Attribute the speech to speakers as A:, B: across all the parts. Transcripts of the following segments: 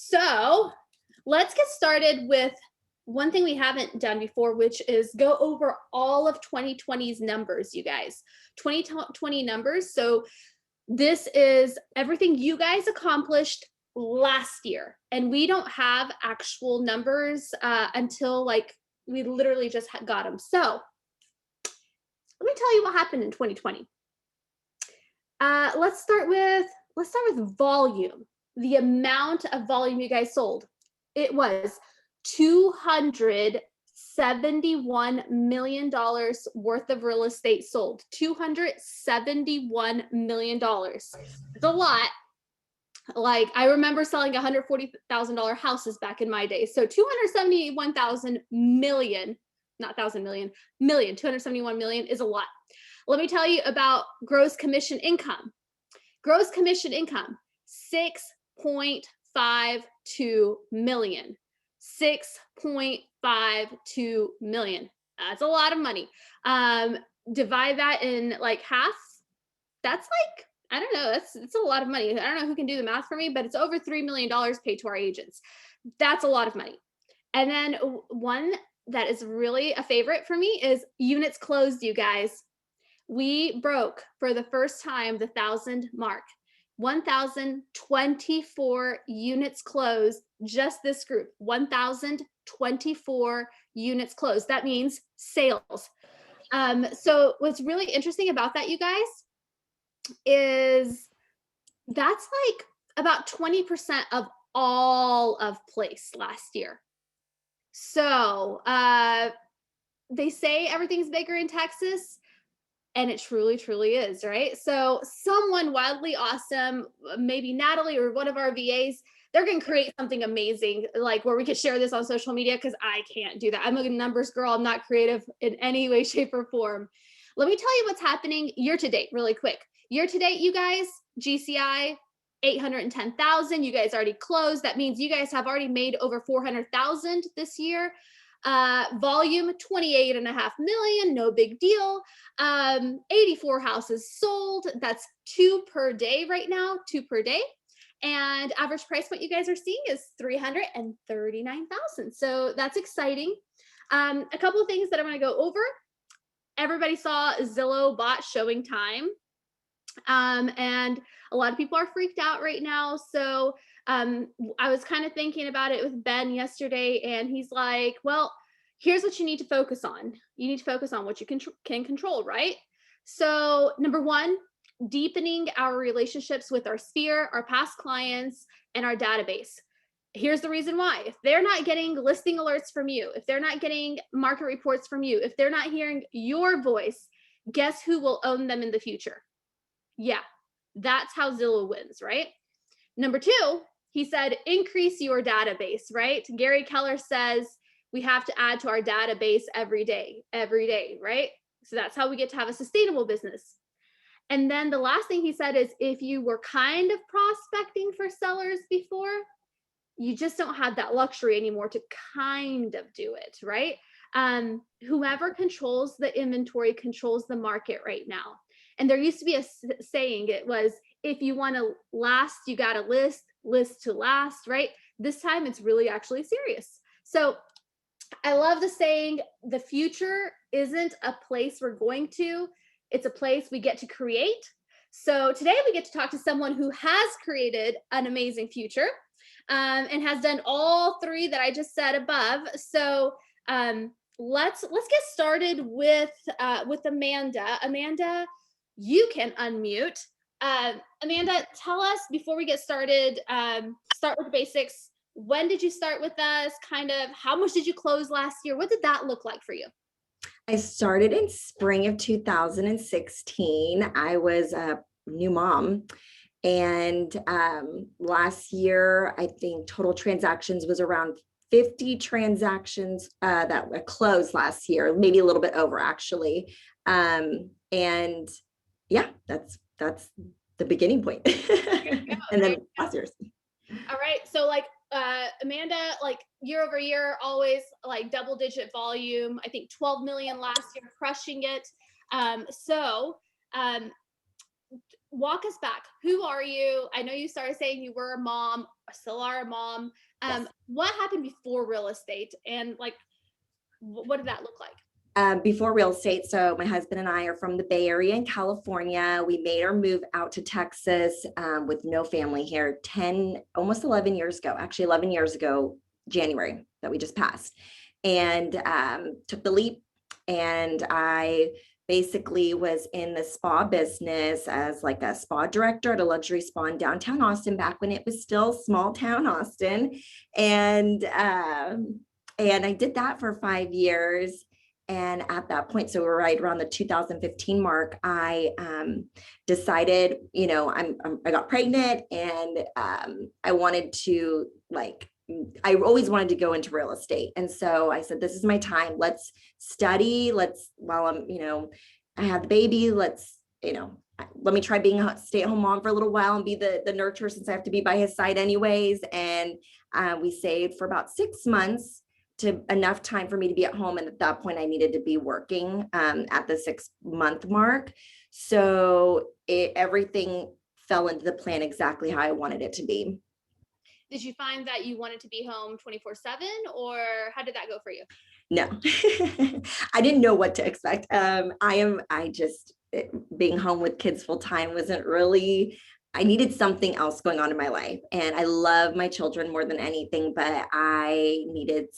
A: So let's get started with one thing we haven't done before, which is go over all of 2020's numbers, you guys. 2020 numbers. So this is everything you guys accomplished last year. And we don't have actual numbers until like we literally just got them. So let me tell you what happened in 2020. Let's start with volume. The amount of volume you guys sold. It was $271 million worth of real estate sold. $271 million. It's a lot. Like I remember selling $140,000 houses back in my day. So 271,000 million, not thousand million, million, 271 million is a lot. Let me tell you about gross commission income. Gross commission income, 6.52 million. 6.52 million. That's a lot of money. Divide that in like half. That's like, I don't know, it's a lot of money. I don't know who can do the math for me, but it's over $3 million paid to our agents. That's a lot of money. And then one that is really a favorite for me is units closed, you guys. We broke for the first time the 1,000 mark. 1,024 units closed, just this group. 1,024 units closed. That means sales. So what's really interesting about that, you guys, is that's like about 20% of all of place last year. So they say everything's bigger in Texas. And it truly, truly is, right? So someone wildly awesome, maybe Natalie or one of our VAs, they're going to create something amazing, like where we could share this on social media, because I can't do that. I'm a numbers girl. I'm not creative in any way, shape, or form. Let me tell you what's happening year to date really quick. Year to date, you guys, GCI, 810,000. You guys already closed. That means you guys have already made over 400,000 this year. Volume 28.5 million, no big deal. 84 houses sold. That's 2 per day right now, 2 per day. And average price point you guys are seeing is 339,000. So that's exciting. A couple of things that I'm going to go over. Everybody saw Zillow bot showing time. And a lot of people are freaked out right now. So I was kind of thinking about it with Ben yesterday, and he's like, well, here's what you need to focus on. You need to focus on what you can control, right? So number one, deepening our relationships with our sphere, our past clients, and our database. Here's the reason why. If they're not getting listing alerts from you, if they're not getting market reports from you, if they're not hearing your voice, guess who will own them in the future? Yeah, that's how Zillow wins, right? Number two, he said, increase your database, right? Gary Keller says we have to add to our database every day, right? So that's how we get to have a sustainable business. And then the last thing he said is if you were kind of prospecting for sellers before, you just don't have that luxury anymore to kind of do it, right? Whoever controls the inventory controls the market right now. And there used to be a saying, it was, if you want to last, you got to list to last, right? This time it's really actually serious. So I love the saying, the future isn't a place we're going to, it's a place we get to create. So today we get to talk to someone who has created an amazing future and has done all three that I just said above. So let's get started with Amanda. Amanda, you can unmute. Amanda, tell us before we get started, start with the basics. When did you start with us? Kind of how much did you close last year? What did that look like for you?
B: I started in spring of 2016. I was a new mom. And last year, I think total transactions was around 50 transactions that were closed last year, maybe a little bit over actually. And yeah, that's the beginning point. And then last year's.
A: All right. So like Amanda, like year over year, always like double digit volume. I think 12 million last year, crushing it. walk us back. Who are you? I know you started saying you were a mom, still are a mom.
B: Yes.
A: What happened before real estate, and like, what did that look like?
B: Before real estate. So my husband and I are from the Bay Area in California. We made our move out to Texas with no family here 10, almost 11 years ago, actually 11 years ago, January that we just passed, and took the leap. And I basically was in the spa business as like a spa director at a luxury spa in downtown Austin back when it was still small town Austin. And I did that for 5 years. And at that point, so we're right around the 2015 mark, I decided, I got pregnant, and I wanted to I always wanted to go into real estate. And so I said, this is my time. Let's study. While I have the baby, let me try being a stay-at-home mom for a little while and be the nurturer, since I have to be by his side anyways. And we saved for about 6 months, to enough time for me to be at home. And at that point, I needed to be working at the 6-month mark. So everything fell into the plan exactly how I wanted it to be.
A: Did you find that you wanted to be home 24/7, or how did that go for you?
B: No, I didn't know what to expect. Being home with kids full time wasn't really, I needed something else going on in my life. And I love my children more than anything, but I needed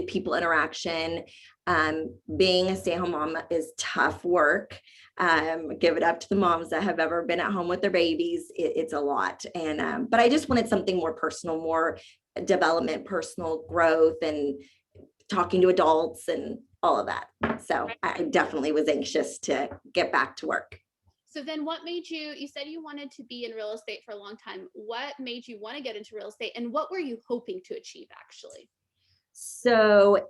B: people interaction. Being a stay-at-home mom is tough work. Give it up to the moms that have ever been at home with their babies. It's a lot. But I just wanted something more personal, more development, personal growth, and talking to adults and all of that. So I definitely was anxious to get back to work.
A: So then what made you said you wanted to be in real estate for a long time. What made you want to get into real estate, and what were you hoping to achieve actually?
B: So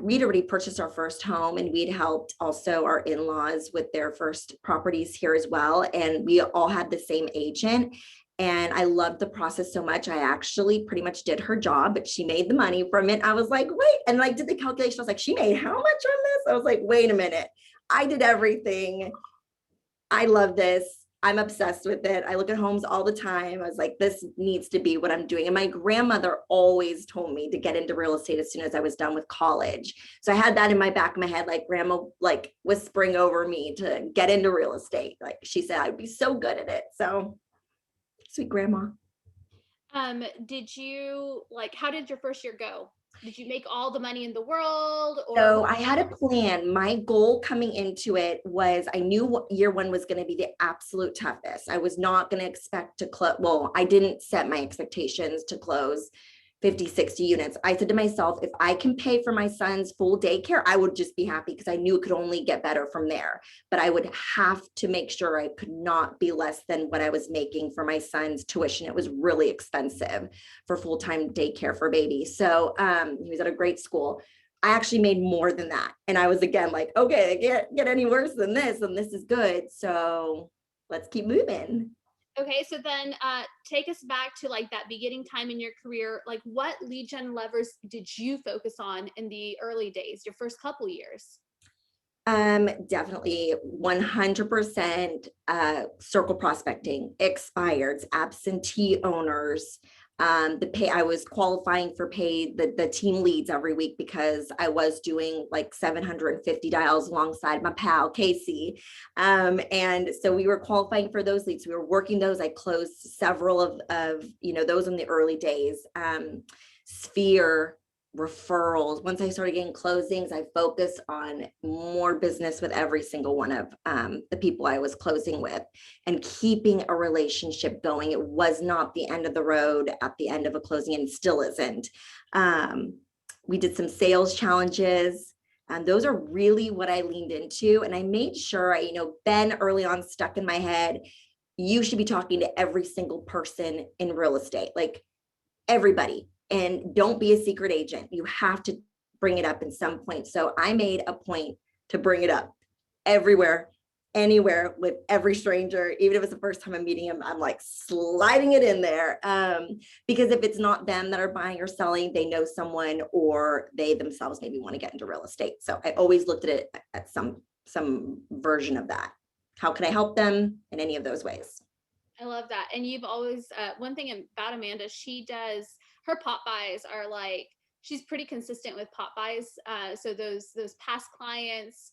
B: we'd already purchased our first home, and we'd helped also our in-laws with their first properties here as well. And we all had the same agent. And I loved the process so much. I actually pretty much did her job, but she made the money from it. I was like, wait, and did the calculation. I was like, she made how much on this? I was like, wait a minute. I did everything. I love this. I'm obsessed with it. I look at homes all the time. I was like, this needs to be what I'm doing. And my grandmother always told me to get into real estate as soon as I was done with college. So I had that in my back of my head, like grandma, whispering over me to get into real estate. Like she said, I'd be so good at it. So sweet grandma.
A: How did your first year go? Did you make all the money in the world, or
B: So I had a plan. My goal coming into it was, I knew what year one was going to be the absolute toughest. I was not going to expect to close. Well, I didn't set my expectations to close 50, 60 units. I said to myself, if I can pay for my son's full daycare, I would just be happy, because I knew it could only get better from there. But I would have to make sure I could not be less than what I was making for my son's tuition. It was really expensive for full-time daycare for babies. So he was at a great school. I actually made more than that. And I was again like, okay, it can't get any worse than this, and this is good. So let's keep moving.
A: okay, so then take us back to that beginning time in your career. Like, what lead gen levers did you focus on in the early days, your first couple years?
B: Definitely 100% circle prospecting, expireds, absentee owners. I was qualifying for paid the team leads every week, because I was doing like 750 dials alongside my pal Casey. And so we were qualifying for those leads. We were working those. I closed several of those in the early days. Sphere referrals. Once I started getting closings, I focused on more business with every single one of the people I was closing with, and keeping a relationship going. It was not the end of the road at the end of a closing, and still isn't. We did some sales challenges. And those are really what I leaned into. And I made sure Ben early on stuck in my head, you should be talking to every single person in real estate, like everybody. And don't be a secret agent. You have to bring it up in some point. So I made a point to bring it up everywhere, anywhere, with every stranger. Even if it's the first time I'm meeting them, I'm like sliding it in there. Because if it's not them that are buying or selling, they know someone, or they themselves maybe want to get into real estate. So I always looked at it at some version of that. how can I help them in any of those ways?
A: I love that. And you've always, one thing about Amanda, she does, her pop buys are like, she's pretty consistent with pop buys. So those past clients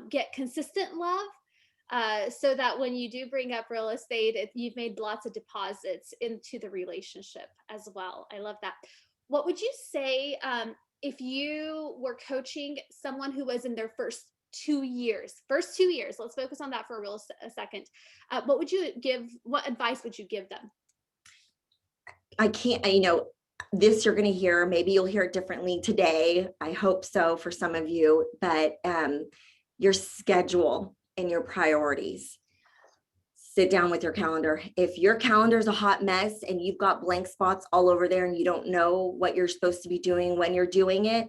A: get consistent love. So that when you do bring up real estate, you've made lots of deposits into the relationship as well. I love that. What would you say if you were coaching someone who was in their first 2 years, let's focus on that for a second. What would you give, what advice would you give them?
B: I can't, this you're going to hear, maybe you'll hear it differently today. I hope so for some of you, but your schedule and your priorities. Sit down with your calendar. If your calendar is a hot mess and you've got blank spots all over there and you don't know what you're supposed to be doing when you're doing it,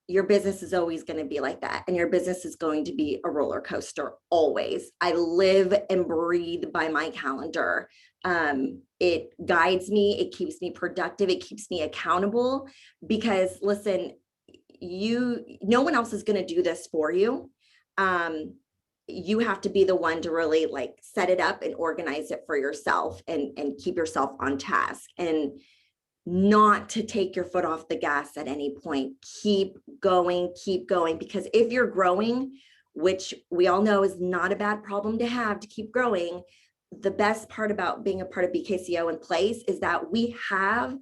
B: your business is always going to be like that. And your business is going to be a roller coaster always. I live and breathe by my calendar. It guides me. It keeps me productive. It keeps me accountable because listen, no one else is going to do this for you. You have to be the one to really like set it up and organize it for yourself and keep yourself on task and not to take your foot off the gas at any point. Keep going, because if you're growing, which we all know is not a bad problem to have, to keep growing, the best part about being a part of BKCO in place is that we have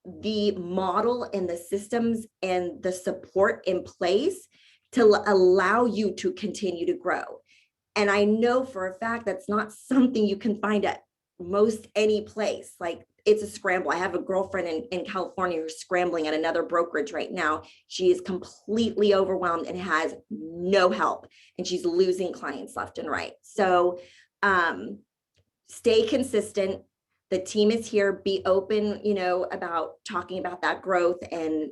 B: the model and the systems and the support in place to allow you to continue to grow. And I know for a fact that's not something you can find at most any place. Like it's a scramble. I have a girlfriend in California who's scrambling at another brokerage right now. She is completely overwhelmed and has no help, and she's losing clients left and right. So stay consistent. The team is here. Be open, about talking about that growth and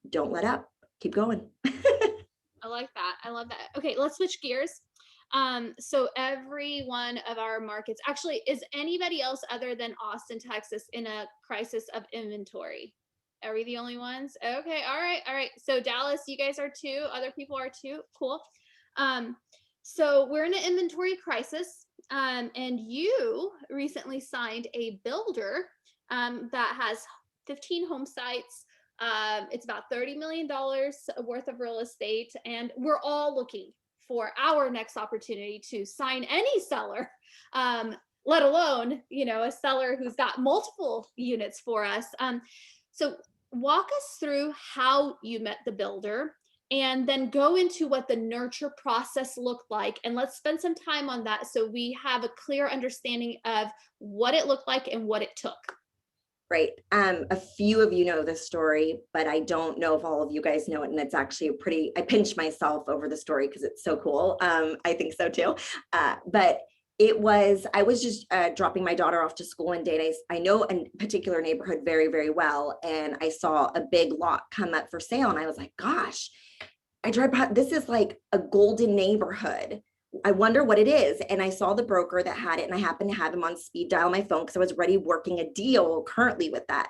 B: don't let up. Keep going.
A: I like that. I love that. Okay, let's switch gears. So every one of our markets, actually, is anybody else other than Austin, Texas in a crisis of inventory? Are we the only ones? Okay. All right. So Dallas, you guys are too. Other people are too. Cool. So we're in an inventory crisis. And you recently signed a builder that has 15 home sites. It's about $30 million worth of real estate. And we're all looking for our next opportunity to sign any seller, let alone, a seller who's got multiple units for us. So walk us through how you met the builder and then go into what the nurture process looked like. And let's spend some time on that so we have a clear understanding of what it looked like and what it took.
B: Right. A few of you know this story, but I don't know if all of you guys know it. And it's actually I pinched myself over the story because it's so cool. I think so too. But I was just dropping my daughter off to school one day. And I know a particular neighborhood very, very well. And I saw a big lot come up for sale. And I was like, gosh, I drive by, this is like a golden neighborhood. I wonder what it is. And I saw the broker that had it, and I happened to have him on speed dial my phone because I was already working a deal currently with that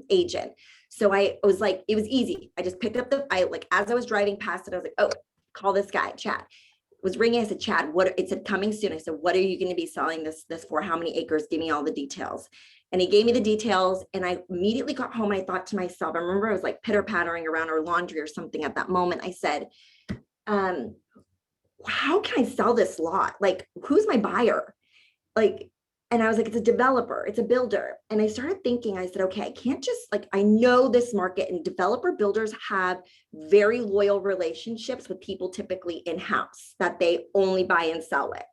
B: agent. So I was like, it was easy. I just picked up as I was driving past it, I was like, oh, call this guy, Chad. It was ringing. I said, Chad, it said coming soon. I said, what are you going to be selling this for? How many acres? Give me all the details. And he gave me the details, and I immediately got home. I thought to myself, I remember I was like pitter pattering around our laundry or something at that moment. I said, how can I sell this lot? Like, who's my buyer? And I was like, it's a developer, it's a builder. And I started thinking, I said, okay, I can't just I know this market, and developer builders have very loyal relationships with people typically in-house that they only buy and sell it.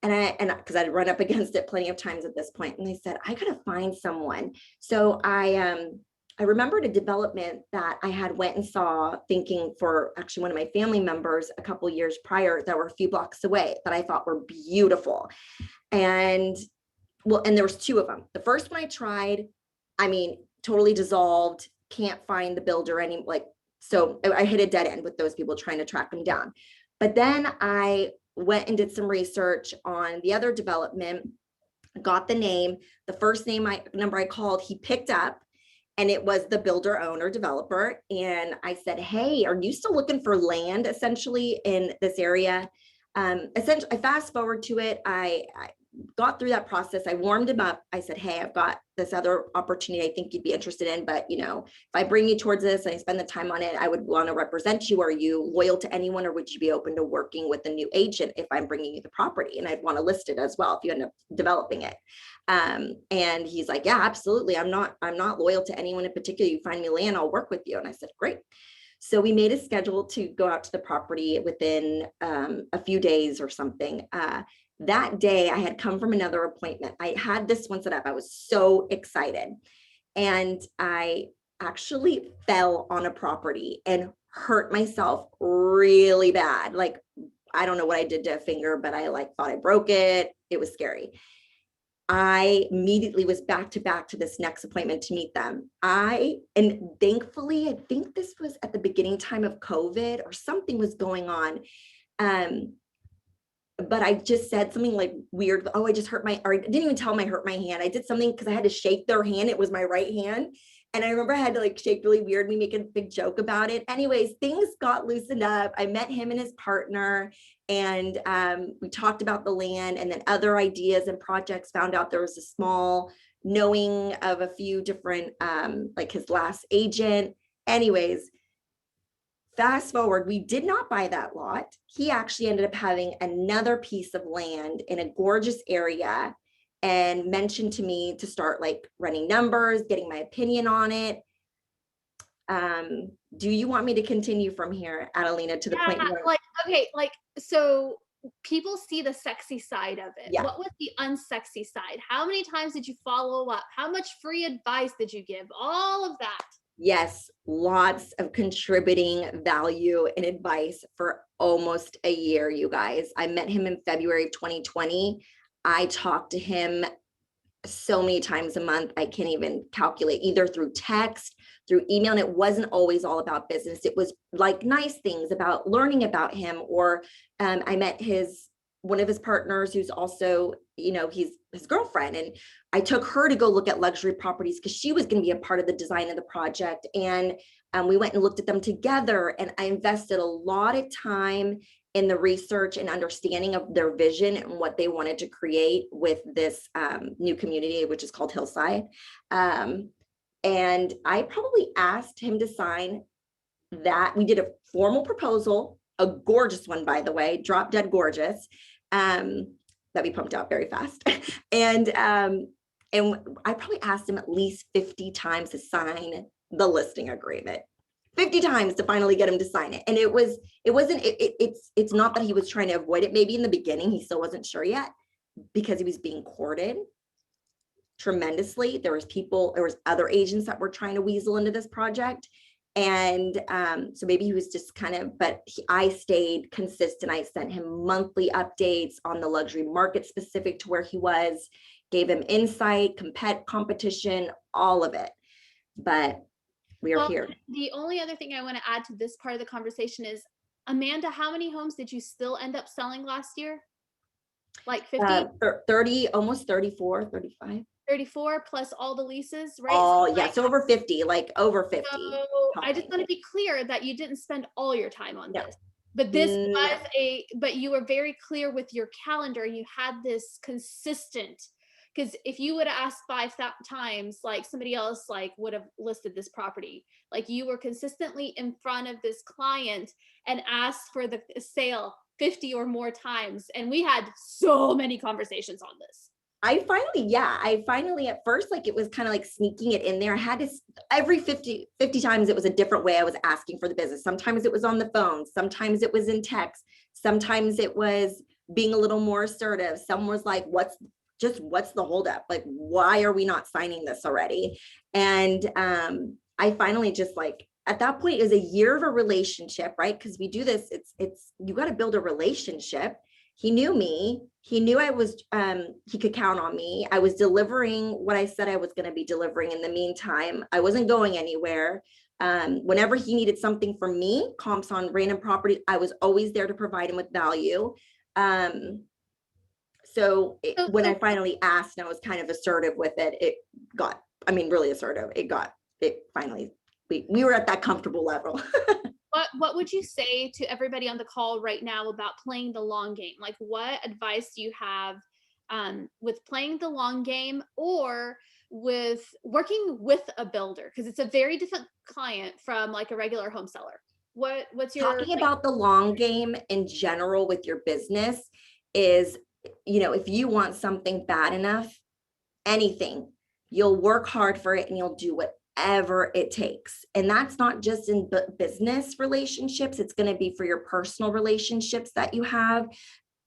B: And because I'd run up against it plenty of times at this point. And I said, I gotta find someone. So I remembered a development that I had went and saw, thinking for actually one of my family members a couple of years prior that were a few blocks away that I thought were beautiful. And there was two of them. The first one I tried, totally dissolved, can't find the builder so I hit a dead end with those people trying to track them down. But then I went and did some research on the other development, got the name, the first number I called, he picked up. And it was the builder owner developer. And I said, hey, are you still looking for land essentially in this area? Essentially, I fast forward to it. I got through that process. I warmed him up. I said, hey, I've got this other opportunity I think you'd be interested in, but if I bring you towards this and I spend the time on it, I would want to represent you. Are you loyal to anyone, or would you be open to working with a new agent if I'm bringing you the property? And I'd want to list it as well if you end up developing it. And he's like, yeah, absolutely. I'm not loyal to anyone in particular. You find me land, I'll work with you. And I said, great. So we made a schedule to go out to the property within a few days or something. That day I had come from another appointment. I had this one set up. I was so excited. And I actually fell on a property and hurt myself really bad. Like, I don't know what I did to a finger, but I thought I broke it. It was scary. I immediately was back to this next appointment to meet them. And thankfully, I think this was at the beginning time of COVID or something was going on. But I just said something like weird. Oh, I just hurt or I didn't even tell them I hurt my hand. I did something because I had to shake their hand. It was my right hand. And I remember I had to shake really weird. We make a big joke about it. Anyways, things got loosened up. I met him and his partner, and we talked about the land and then other ideas and projects. Found out there was a small knowing of a few different, his last agent. Anyways, fast forward, we did not buy that lot. He actually ended up having another piece of land in a gorgeous area and mentioned to me to start running numbers, getting my opinion on it. Do you want me to continue from here, Adelina, to the point where
A: okay, so people see the sexy side of it.
B: Yeah.
A: What was the unsexy side? How many times did you follow up? How much free advice did you give? All of that.
B: Yes, lots of contributing value and advice for almost a year, you guys. I met him in February of 2020. I talked to him so many times a month. I can't even calculate, either through text, through email. And it wasn't always all about business. It was nice things about learning about him. Or I met one of his partners who's also, he's his girlfriend. And I took her to go look at luxury properties because she was going to be a part of the design of the project. And we went and looked at them together. And I invested a lot of time in the research and understanding of their vision and what they wanted to create with this new community, which is called Hillside. And I probably asked him to sign that. We did a formal proposal, a gorgeous one, by the way, drop dead gorgeous, that we pumped out very fast. And I probably asked him at least 50 times to sign the listing agreement. 50 times to finally get him to sign it. And it's not that he was trying to avoid it. Maybe in the beginning, he still wasn't sure yet because he was being courted tremendously. There was other agents that were trying to weasel into this project. And so maybe he was just I stayed consistent. I sent him monthly updates on the luxury market specific to where he was, gave him insight, competition, all of it. But we are here.
A: The only other thing I want to add to this part of the conversation is, Amanda, how many homes did you still end up selling last year? 50?
B: 30, almost 34, 35.
A: 34 plus all the leases, right?
B: Oh, yeah. So over 50, over 50.
A: So I just want to be clear that you didn't spend all your time on this. But but you were very clear with your calendar. You had this consistent, because if you would have asked 5 times, somebody else would have listed this property. You were consistently in front of this client and asked for the sale 50 or more times. And we had so many conversations on this.
B: I finally at first, it was kind of sneaking it in there. I had to, every 50 times it was a different way I was asking for the business. Sometimes it was on the phone. Sometimes it was in text. Sometimes it was being a little more assertive. Some was what's the holdup? Why are we not signing this already? And I finally just at that point, it was a year of a relationship, right? Because we do this, you got to build a relationship. He knew me. He knew he could count on me. I was delivering what I said I was going to be delivering. In the meantime, I wasn't going anywhere. Whenever he needed something from me, comps on random property, I was always there to provide him with value. So when I finally asked and I was kind of assertive with it, it got, really assertive. We were at that comfortable level.
A: what would you say to everybody on the call right now about playing the long game? Like, what advice do you have with playing the long game, or with working with a builder? Because it's a very different client from like a regular home seller. What's your
B: Talking
A: like?
B: about the long game in general with your business is, if you want something bad enough, anything, you'll work hard for it and you'll do whatever it takes. And that's not just in business relationships, it's going to be for your personal relationships that you have,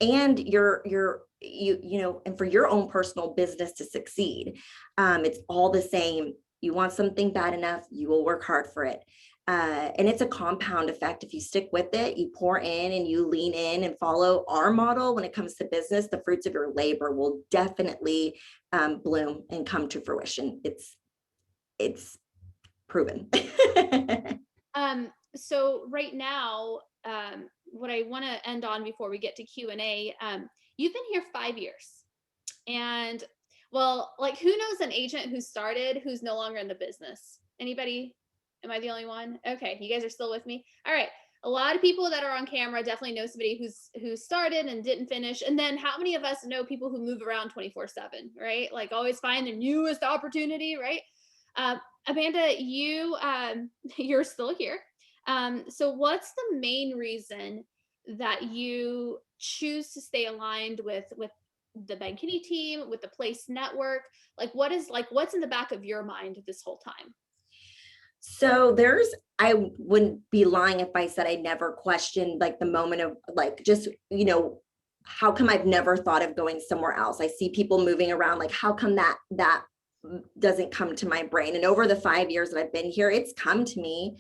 B: and and for your own personal business to succeed. It's all the same. You want something bad enough, you will work hard for it. And it's a compound effect. If you stick with it, you pour in and you lean in and follow our model when it comes to business, the fruits of your labor will definitely bloom and come to fruition. It's proven.
A: So right now, what I want to end on before we get to Q&A, you've been here 5 years, and well, like, who knows an agent who started who's no longer in the business? Anybody? Am I the only one? Okay, you guys are still with me. All right. A lot of people that are on camera definitely know somebody who started and didn't finish. And then how many of us know people who move around 24/7, right? Like, always find the newest opportunity, right? Amanda, you're still here. So what's the main reason that you choose to stay aligned with the Ben Kinney team, with the Place Network? Like, what's in the back of your mind this whole time?
B: So I wouldn't be lying if I said I never questioned like the moment of like, just, how come I've never thought of going somewhere else? I see people moving around, like, how come that doesn't come to my brain? And over the 5 years that I've been here, it's come to me.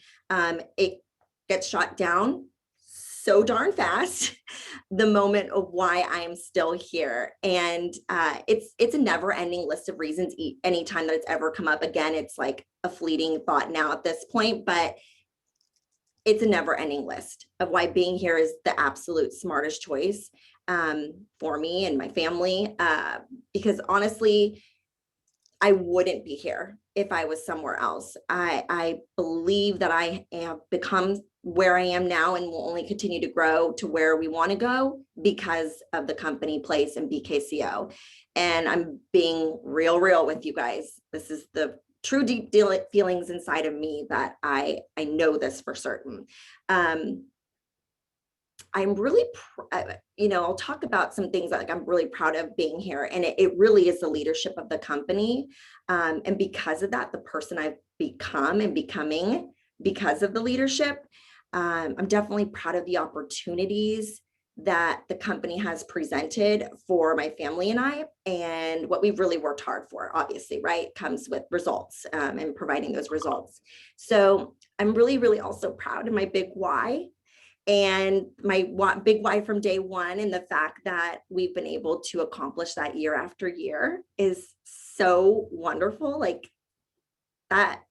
B: It gets shot down so darn fast the moment of why I'm still here. And it's a never ending list of reasons. Anytime that it's ever come up again, it's like a fleeting thought now at this point, but it's a never ending list of why being here is the absolute smartest choice for me and my family. Because honestly, I wouldn't be here if I was somewhere else. I believe that I have become where I am now and will only continue to grow to where we want to go because of the company, Place, and BKCO. And I'm being real with you guys. This is the true deep feelings inside of me that I know this for certain. I'm really, I'll talk about some things that, like, I'm really proud of being here, and it really is the leadership of the company. And because of that, the person I've become and becoming because of the leadership, I'm definitely proud of the opportunities that the company has presented for my family and I, and what we've really worked hard for, obviously, right, comes with results and providing those results. So I'm really also proud of my big why, and my big why from day one, and the fact that we've been able to accomplish that year after year is so wonderful. Like, that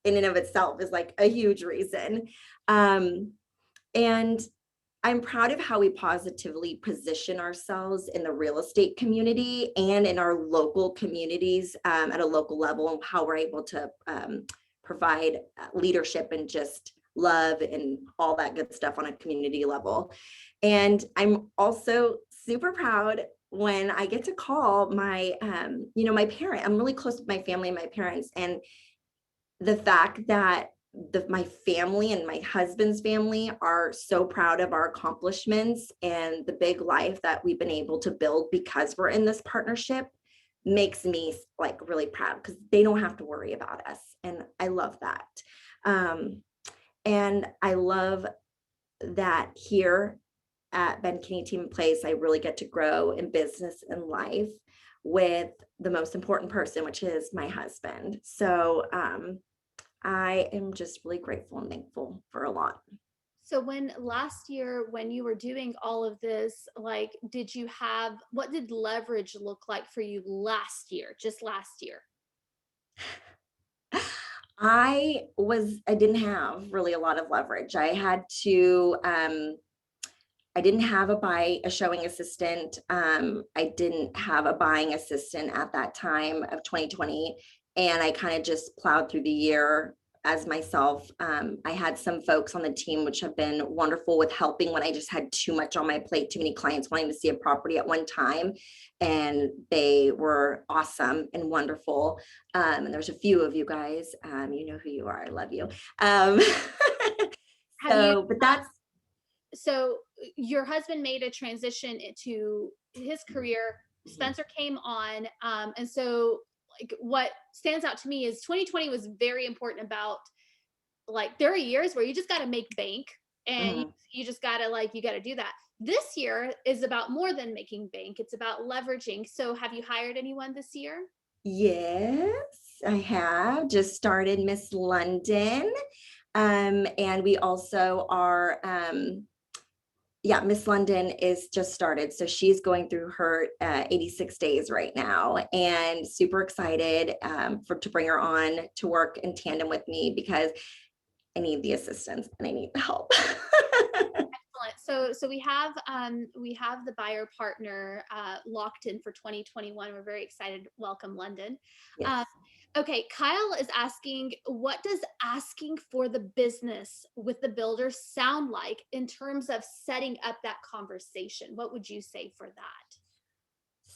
B: in and of itself is like a huge reason. And I'm proud of how we positively position ourselves in the real estate community and in our local communities at a local level, and how we're able to provide leadership and just love and all that good stuff on a community level. And I'm also super proud when I get to call my, my parent. I'm really close with my family and my parents, and the fact that my family and my husband's family are so proud of our accomplishments and the big life that we've been able to build because we're in this partnership makes me like really proud, because they don't have to worry about us. And I love that. And I love that here at Ben Kinney Team Place, I really get to grow in business and life with the most important person, which is my husband. So I am just really grateful and thankful for a lot.
A: So when last year, when you were doing all of this, like, what did leverage look like for you last year, just last year?
B: I didn't have really a lot of leverage. I didn't have a showing assistant. I didn't have a buying assistant at that time of 2020. And I kind of just plowed through the year as myself. I had some folks on the team which have been wonderful with helping when I just had too much on my plate, too many clients wanting to see a property at one time. And they were awesome and wonderful. And there's a few of you guys, you know who you are. I love you. Um,
A: Have you,
B: so, but that's,
A: so your husband made a transition into his career. Spencer came on. And so like what stands out to me is 2020 was very important about, like, there are years where you just got to make bank, and
B: mhm.
A: you just got to, like, you got to do that. This year is about more than making bank. It's about leveraging. So have you hired anyone this year?
B: Yes, I have just started Miss London. And we also are, yeah, Miss London is just started. So she's going through her 86 days right now, and super excited to bring her on to work in tandem with me because I need the assistance and I need the help.
A: Excellent. So we have the buyer partner locked in for 2021. We're very excited. Welcome, London.
B: Yes.
A: Uh, okay, Kyle is asking, what does asking for the business with the builder sound like in terms of setting up that conversation? What would you say for that?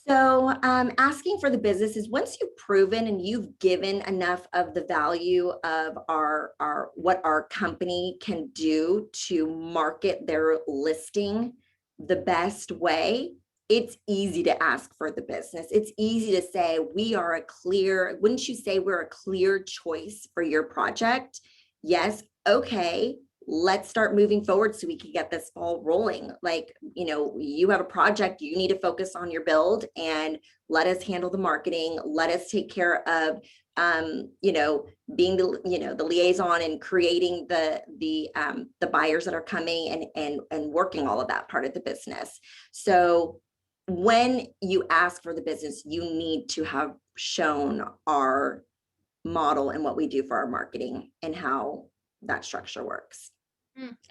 B: So, asking for the business is once you've proven and you've given enough of the value of our what our company can do to market their listing the best way. It's easy to ask for the business. It's easy to say we are a clear. Wouldn't you say we're a clear choice for your project? Yes. Okay, let's start moving forward so we can get this ball rolling. Like, you have a project, you need to focus on your build and let us handle the marketing. Let us take care of, being the liaison and creating the buyers that are coming and working all of that part of the business. So when you ask for the business, you need to have shown our model and what we do for our marketing and how that structure works.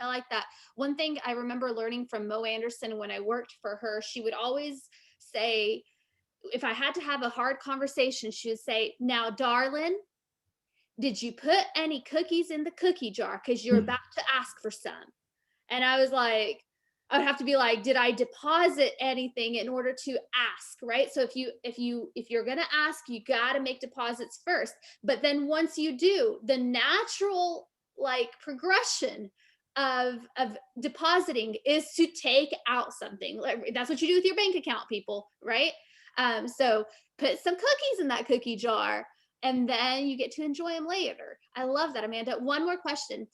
A: I like that. One thing I remember learning from Mo Anderson when I worked for her, she would always say, if I had to have a hard conversation, she would say, "Now, darling, did you put any cookies in the cookie jar? Because you're about to ask for some." And I was like, I would have to be like, did I deposit anything in order to ask, right? So if you're gonna ask, you gotta make deposits first. But then once you do, the natural like progression of depositing is to take out something. Like, that's what you do with your bank account, people, right? So put some cookies in that cookie jar, and then you get to enjoy them later. I love that, Amanda. One more question.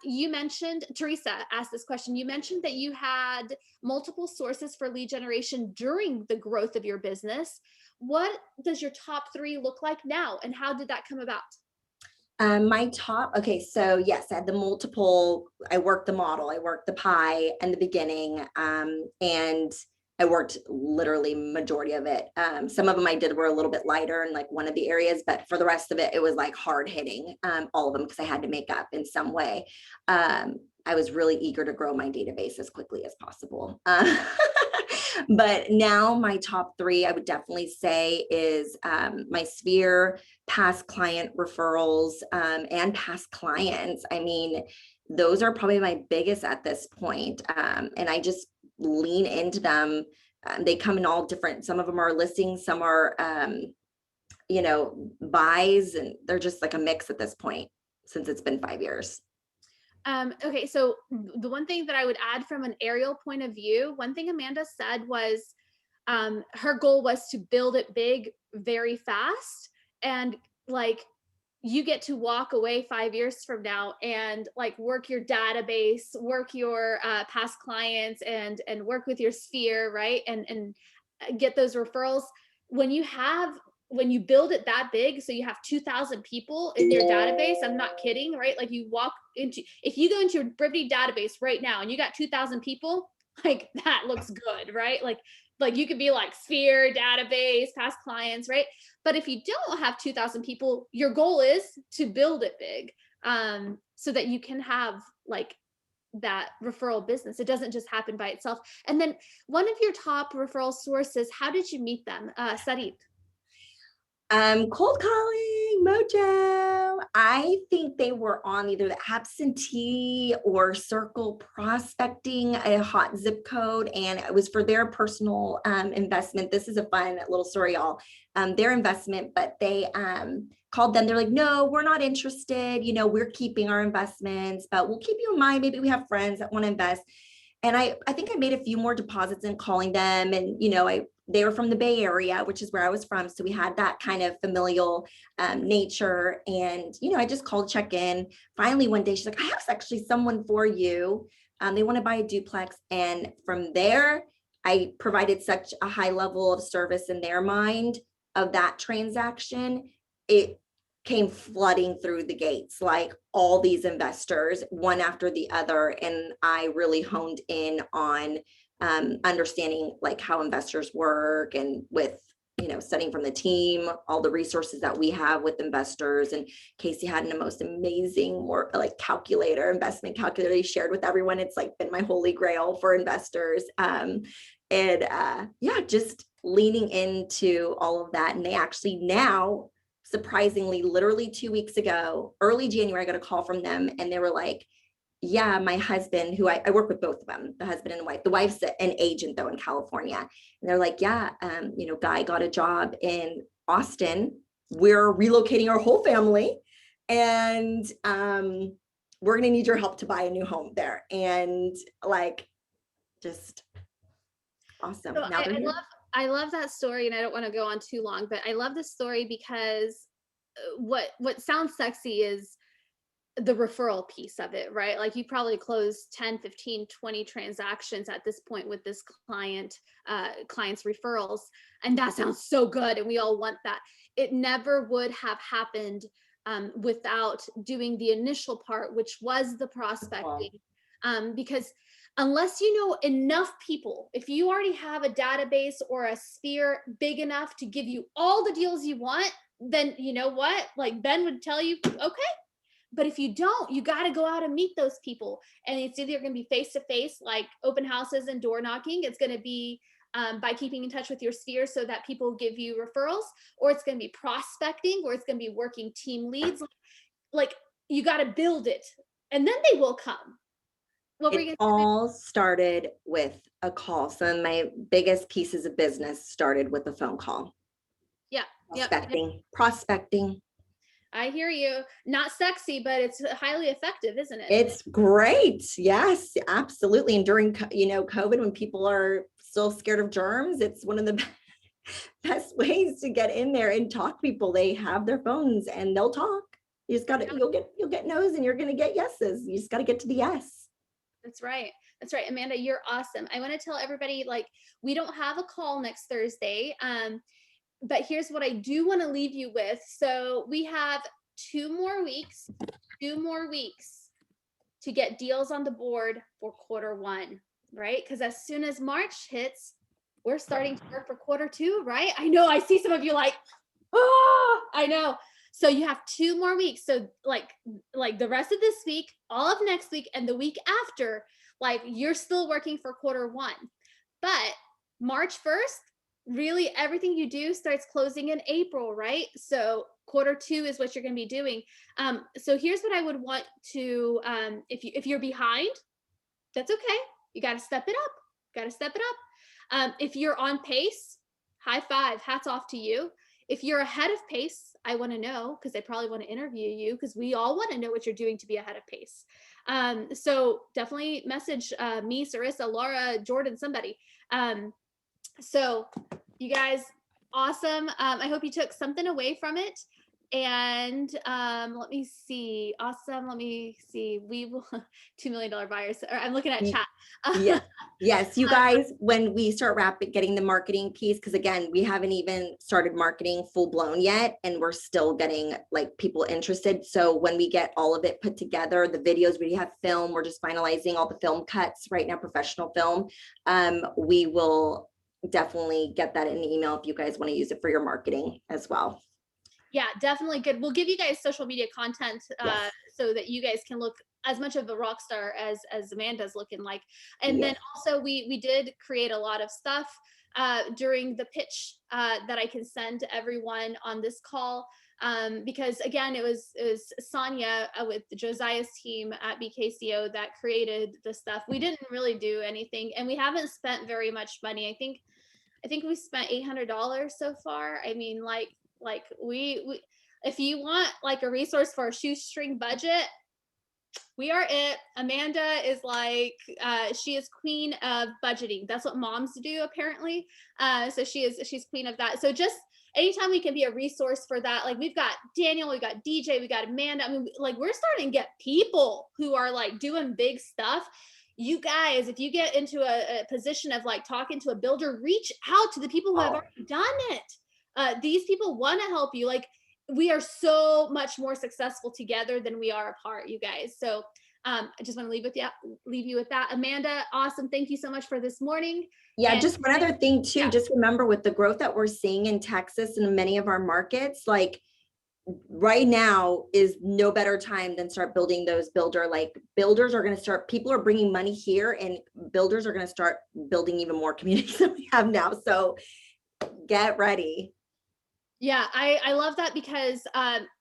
A: You mentioned, Teresa asked this question. You mentioned that you had multiple sources for lead generation during the growth of your business. What does your top three look like now, and how did that come about?
B: Okay, so yes, I had the multiple, I worked the model, I worked the pie in the beginning, and I worked literally majority of it. Some of them I did were a little bit lighter in like one of the areas, but for the rest of it, it was like hard hitting, all of them, because I had to make up in some way. I was really eager to grow my database as quickly as possible. But now my top three, I would definitely say is my Sphere, past client referrals, and past clients. I mean, those are probably my biggest at this point. And I just lean into them. They come in all different, some of them are listings, some are, buys, and they're just like a mix at this point since it's been 5 years.
A: Okay, so the one thing that I would add from an aerial point of view, one thing Amanda said was her goal was to build it big very fast. And like, you get to walk away 5 years from now and like work your database, work your past clients, and work with your Sphere, right? And get those referrals. When you build it that big, so you have 2,000 people in your database, I'm not kidding, right? Like, if you go into your Brivity database right now and you got 2,000 people, like, that looks good, right? Like you could be like Sphere database, past clients, right? But if you don't have 2,000 people, your goal is to build it big, so that you can have like that referral business. It doesn't just happen by itself. And then one of your top referral sources, how did you meet them? Sarit.
B: Cold calling, Mojo. I think they were on either the absentee or circle prospecting a hot zip code, and it was for their personal investment. This is a fun little story, y'all. Their investment, but they called them. They're like, no, we're not interested. You know, we're keeping our investments, but we'll keep you in mind. Maybe we have friends that want to invest. And I think I made a few more deposits in calling them. And, you know, they were from the Bay Area, which is where I was from. So we had that kind of familial nature. And, you know, I just called, check in. Finally, one day she's like, I have actually someone for you. They want to buy a duplex. And from there, I provided such a high level of service in their mind of that transaction. It came flooding through the gates, like all these investors, one after the other. And I really honed in on understanding like how investors work, and with, you know, studying from the team, all the resources that we have with investors. And Casey had the most amazing investment calculator he shared with everyone. It's like been my holy grail for investors. Yeah, just leaning into all of that. And they actually now, surprisingly, literally 2 weeks ago, early January, I got a call from them, and they were like, yeah, my husband, who I work with both of them, the husband and the wife. The wife's an agent though in California. And they're like, yeah, you know, Guy got a job in Austin. We're relocating our whole family, and we're going to need your help to buy a new home there. And like, just awesome.
A: So
B: Now they're here.
A: I love that story, and I don't want to go on too long, but I love this story because what sounds sexy is the referral piece of it, right? Like you probably closed 10, 15, 20 transactions at this point with this client's referrals. And that sounds so good. And we all want that. It never would have happened without doing the initial part, which was the prospecting. Because unless you know enough people, if you already have a database or a sphere big enough to give you all the deals you want, then you know what? Like Ben would tell you, okay. But if you don't, you got to go out and meet those people. And it's either going to be face-to-face, like open houses and door knocking. It's going to be by keeping in touch with your sphere so that people give you referrals, or it's going to be prospecting, or it's going to be working team leads. Like you got to build it, and then they will come. What were you
B: It
A: going to say?
B: all started with a call. Some of my biggest pieces of business started with a phone call.
A: Yeah.
B: Prospecting.
A: I hear you. Not sexy, but it's highly effective, isn't it?
B: It's great. Yes, absolutely. And during, you know, COVID, when people are still scared of germs, it's one of the best ways to get in there and talk to people. They have their phones and they'll talk. You just got to, you'll get no's and you're going to get yeses. You just got to get to the yes.
A: That's right. That's right. Amanda, you're awesome. I want to tell everybody, like, we don't have a call next Thursday. But here's what I do want to leave you with. So we have 2 more weeks to get deals on the board for Q1, right? Because as soon as March hits, we're starting to work for Q2, right? I know, I see some of you like, oh, I know. So you have 2 more weeks. So like the rest of this week, all of next week, and the week after, like you're still working for Q1. But March 1st, really everything you do starts closing in April, right? So Q2 is what you're going to be doing. So here's what I would want to, if you're behind, that's okay. You got to step it up. If you're on pace, high five, hats off to you. If you're ahead of pace, I want to know, because they probably want to interview you, because we all want to know what you're doing to be ahead of pace. So definitely message me, Sarissa, Laura, Jordan, somebody. So you guys, awesome. I hope you took something away from it. And let me see. Awesome. Let me see. We will $2 million buyers. Or I'm looking at chat.
B: Yeah. Yes, you guys, when we start getting the marketing piece, because again, we haven't even started marketing full blown yet, and we're still getting like people interested. So when we get all of it put together, the videos, we have film, we're just finalizing all the film cuts right now, professional film. We will definitely get that in an email if you guys want to use it for your marketing as well.
A: Yeah, definitely good. We'll give you guys social media content so that you guys can look as much of a rock star as Amanda's looking like. And then also we did create a lot of stuff during the pitch that I can send to everyone on this call. Because again, it was Sonia with Josiah's team at BKCO that created the stuff. We didn't really do anything, and we haven't spent very much money. I think we spent $800 so far. I mean, like we if you want like a resource for a shoestring budget, we are it. Amanda is like, she is queen of budgeting. That's what moms do apparently. So she's queen of that. So just anytime we can be a resource for that, like we've got Daniel, we got DJ, we got Amanda. I mean, like we're starting to get people who are like doing big stuff. You guys, if you get into a position of like talking to a builder, reach out to the people who have already done it. These people want to help you. Like we are so much more successful together than we are apart, you guys. So I just want to leave you with that. Amanda, awesome. Thank you so much for this morning.
B: Yeah,
A: And
B: just one other thing too,
A: yeah.
B: Just remember with the growth that we're seeing in Texas and many of our markets, like right now is no better time than start building those builders are going to start, people are bringing money here and builders are going to start building even more communities than we have now. So get ready.
A: Yeah, I love that because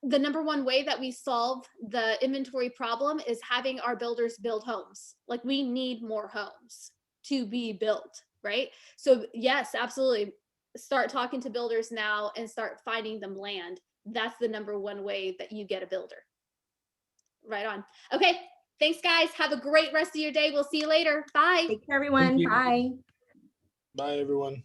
A: the number one way that we solve the inventory problem is having our builders build homes. Like we need more homes to be built, right? So yes, absolutely. Start talking to builders now and start finding them land. That's the number one way that you get a builder. Right on. Okay, thanks guys. Have a great rest of your day. We'll see you later. Bye.
B: Take care, everyone. Bye.
C: Bye, everyone.